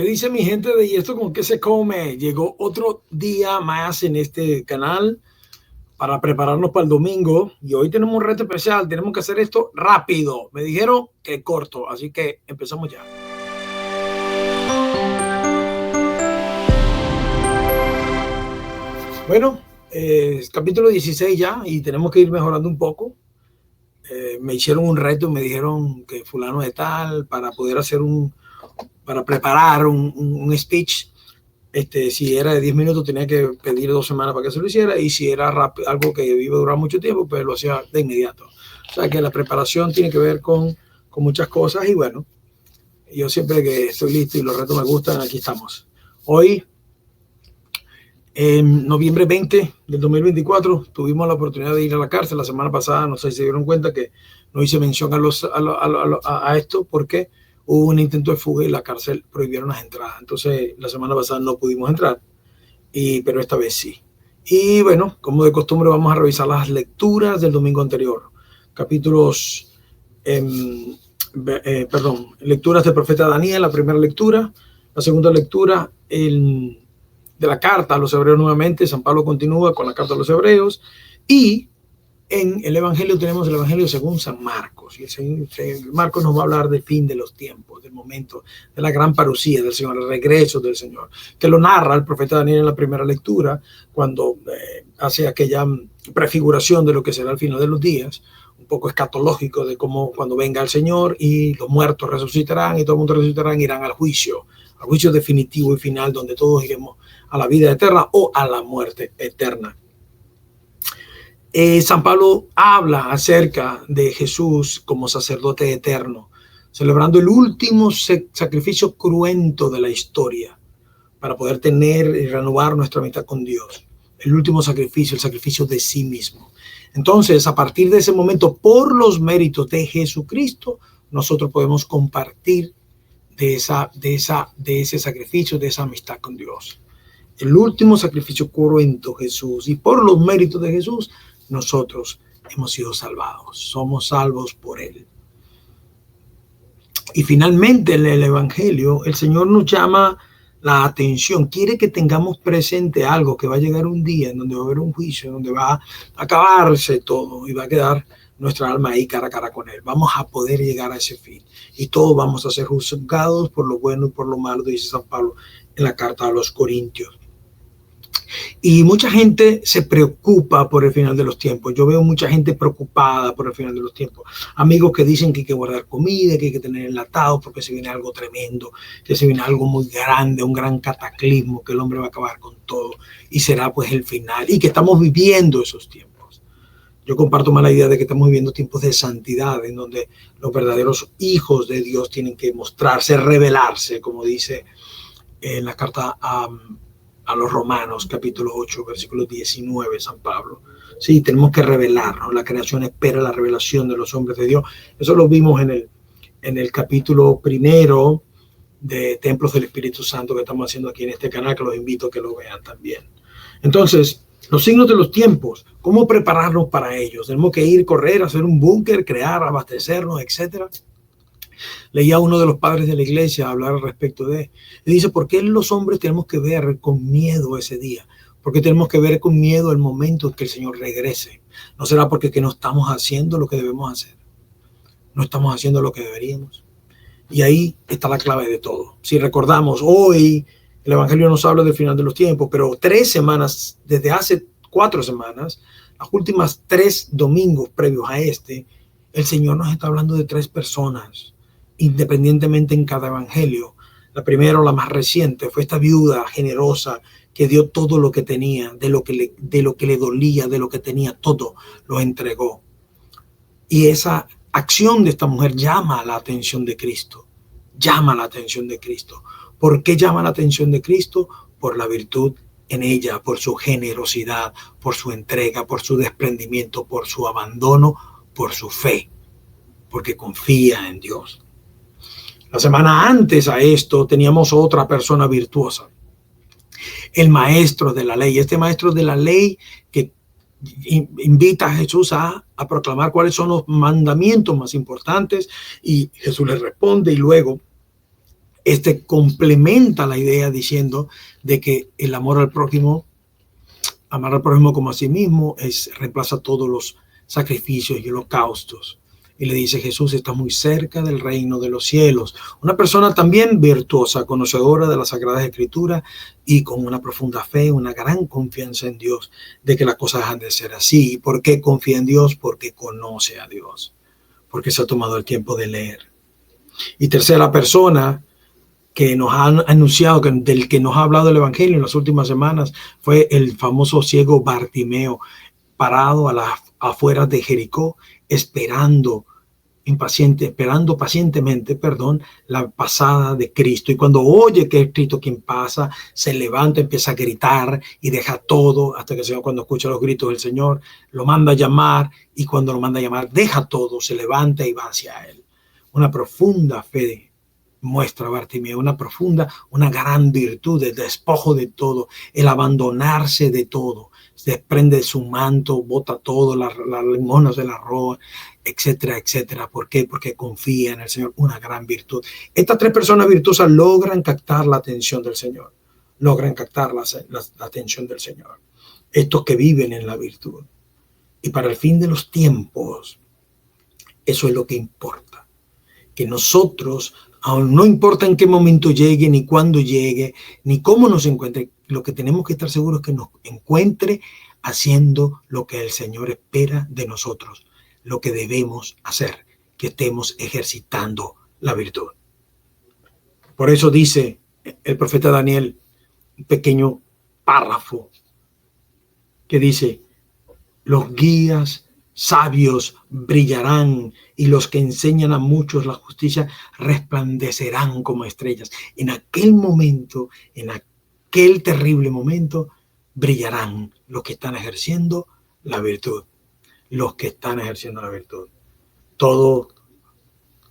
¿Qué dice mi gente de ¿Y esto con qué se come? Llegó otro día más en este canal para prepararnos para el domingo y hoy tenemos un reto especial. Tenemos que hacer esto rápido. Me dijeron que corto, así que empezamos ya. Bueno, capítulo 16 ya y tenemos que ir mejorando un poco. Me hicieron un reto, me dijeron que fulano de tal para poder hacer para preparar un speech. Si era de 10 minutos tenía que pedir 2 semanas para que se lo hiciera, y si era rápido, algo que iba a durar mucho tiempo, pues lo hacía de inmediato. O sea que la preparación tiene que ver con muchas cosas, y bueno, yo siempre que estoy listo y los retos me gustan, aquí estamos. Hoy, en noviembre 20 del 2024, tuvimos la oportunidad de ir a la cárcel. La semana pasada, no sé si se dieron cuenta que no hice mención a esto porque hubo un intento de fuga y la cárcel prohibieron las entradas. Entonces, la semana pasada no pudimos entrar, pero esta vez sí. Y bueno, como de costumbre, vamos a revisar las lecturas del domingo anterior. Lecturas del profeta Daniel, la primera lectura. La segunda lectura, de la carta a los hebreos nuevamente. San Pablo continúa con la carta a los hebreos. Y en el Evangelio tenemos el Evangelio según San Marcos. Y el Señor Marcos nos va a hablar del fin de los tiempos, del momento de la gran parucía del Señor, el regreso del Señor, que lo narra el profeta Daniel en la primera lectura, cuando hace aquella prefiguración de lo que será el final de los días, un poco escatológico de cómo cuando venga el Señor y los muertos resucitarán y todo el mundo resucitarán, irán al juicio definitivo y final, donde todos iremos a la vida eterna o a la muerte eterna. San Pablo habla acerca de Jesús como sacerdote eterno, celebrando el último sacrificio cruento de la historia para poder tener y renovar nuestra amistad con Dios. El último sacrificio, el sacrificio de sí mismo. Entonces, a partir de ese momento, por los méritos de Jesucristo, nosotros podemos compartir de ese sacrificio, de esa amistad con Dios. El último sacrificio cruento, Jesús, y por los méritos de Jesús, nosotros hemos sido salvados, somos salvos por Él. Y finalmente en el Evangelio, el Señor nos llama la atención, quiere que tengamos presente algo, que va a llegar un día en donde va a haber un juicio, donde va a acabarse todo y va a quedar nuestra alma ahí cara a cara con Él. Vamos a poder llegar a ese fin y todos vamos a ser juzgados por lo bueno y por lo malo, dice San Pablo en la carta a los Corintios. Y mucha gente se preocupa por el final de los tiempos. Yo veo mucha gente preocupada por el final de los tiempos. Amigos que dicen que hay que guardar comida, que hay que tener enlatados porque se viene algo tremendo, que se viene algo muy grande, un gran cataclismo, que el hombre va a acabar con todo y será pues el final, y que estamos viviendo esos tiempos. Yo comparto más la idea de que estamos viviendo tiempos de santidad, en donde los verdaderos hijos de Dios tienen que mostrarse, revelarse, como dice en la carta a los Romanos, capítulo 8, versículo 19, San Pablo. Sí, tenemos que revelarnos. La creación espera la revelación de los hombres de Dios. Eso lo vimos en el capítulo primero de Templos del Espíritu Santo que estamos haciendo aquí en este canal, que los invito a que lo vean también. Entonces, los signos de los tiempos, ¿cómo prepararnos para ellos? Tenemos que ir, correr, hacer un búnker, crear, abastecernos, etcétera. Leía a uno de los padres de la iglesia hablar al respecto de, y dice, ¿por qué los hombres tenemos que ver con miedo ese día? ¿Por qué tenemos que ver con miedo el momento en que el Señor regrese? ¿No será porque no estamos haciendo lo que debemos hacer? ¿No estamos haciendo lo que deberíamos? Y ahí está la clave de todo. Si recordamos, hoy el Evangelio nos habla del final de los tiempos, pero 3 semanas, desde hace 4 semanas, las últimas 3 domingos previos a el Señor nos está hablando de 3 personas, independientemente en cada evangelio. La primera, la más reciente, fue esta viuda generosa que dio todo lo que tenía, de lo que le dolía, de lo que tenía, todo lo entregó. Y esa acción de esta mujer llama la atención de Cristo. Llama la atención de Cristo. ¿Por qué llama la atención de Cristo? Por la virtud en ella, por su generosidad, por su entrega, por su desprendimiento, por su abandono, por su fe, porque confía en Dios. La semana antes a esto teníamos otra persona virtuosa, el maestro de la ley. Este maestro de la ley que invita a Jesús a proclamar cuáles son los mandamientos más importantes, y Jesús le responde, y luego Este complementa la idea diciendo de que el amor al prójimo, amar al prójimo como a sí mismo, reemplaza todos los sacrificios y holocaustos. Y le dice: Jesús está muy cerca del reino de los cielos. Una persona también virtuosa, conocedora de las Sagradas Escrituras y con una profunda fe, una gran confianza en Dios, de que las cosas han de ser así. ¿Y por qué confía en Dios? Porque conoce a Dios, porque se ha tomado el tiempo de leer. Y tercera persona que nos han anunciado, del que nos ha hablado el Evangelio en las últimas semanas, fue el famoso ciego Bartimeo, parado a las afueras de Jericó, esperando pacientemente, la pasada de Cristo. Y cuando oye que es Cristo quien pasa, se levanta, empieza a gritar y deja todo, hasta que el Señor, cuando escucha los gritos del Señor, lo manda a llamar, y cuando lo manda a llamar, deja todo, se levanta y va hacia él. Una profunda fe muestra Bartimeo, una gran virtud, el despojo de todo, el abandonarse de todo, se desprende de su manto, bota todo, las limonas de la roa, etcétera, etcétera. ¿Por qué? Porque confía en el Señor, una gran virtud. Estas tres personas virtuosas logran captar la atención del Señor, logran captar la atención del Señor. Estos que viven en la virtud. Y para el fin de los tiempos, eso es lo que importa. Que nosotros, aún no importa en qué momento llegue, ni cuándo llegue, ni cómo nos encuentre, lo que tenemos que estar seguros es que nos encuentre haciendo lo que el Señor espera de nosotros, lo que debemos hacer, que estemos ejercitando la virtud. Por eso dice el profeta Daniel, un pequeño párrafo que dice: los guías sabios brillarán, y los que enseñan a muchos la justicia resplandecerán como estrellas. En aquel momento, en aquel terrible momento, brillarán los que están ejerciendo la virtud. Los que están ejerciendo la virtud. Todo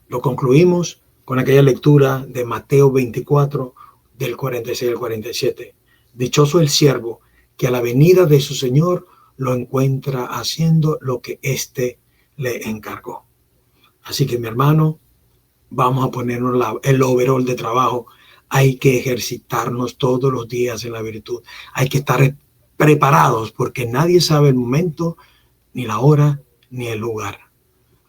lo concluimos con aquella lectura de Mateo 24, del 46 al 47. Dichoso el siervo que a la venida de su Señor lo encuentra haciendo lo que éste le encargó. Así que, mi hermano, vamos a ponernos el overol de trabajo. Hay que ejercitarnos todos los días en la virtud. Hay que estar preparados, porque nadie sabe el momento, ni la hora, ni el lugar.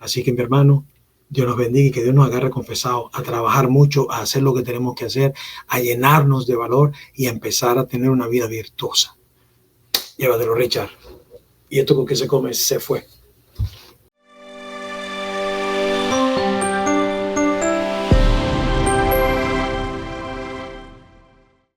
Así que, mi hermano, Dios nos bendiga y que Dios nos agarre confesados a trabajar mucho, a hacer lo que tenemos que hacer, a llenarnos de valor y a empezar a tener una vida virtuosa. Llévatelo, Richard. Y esto con que se come se fue.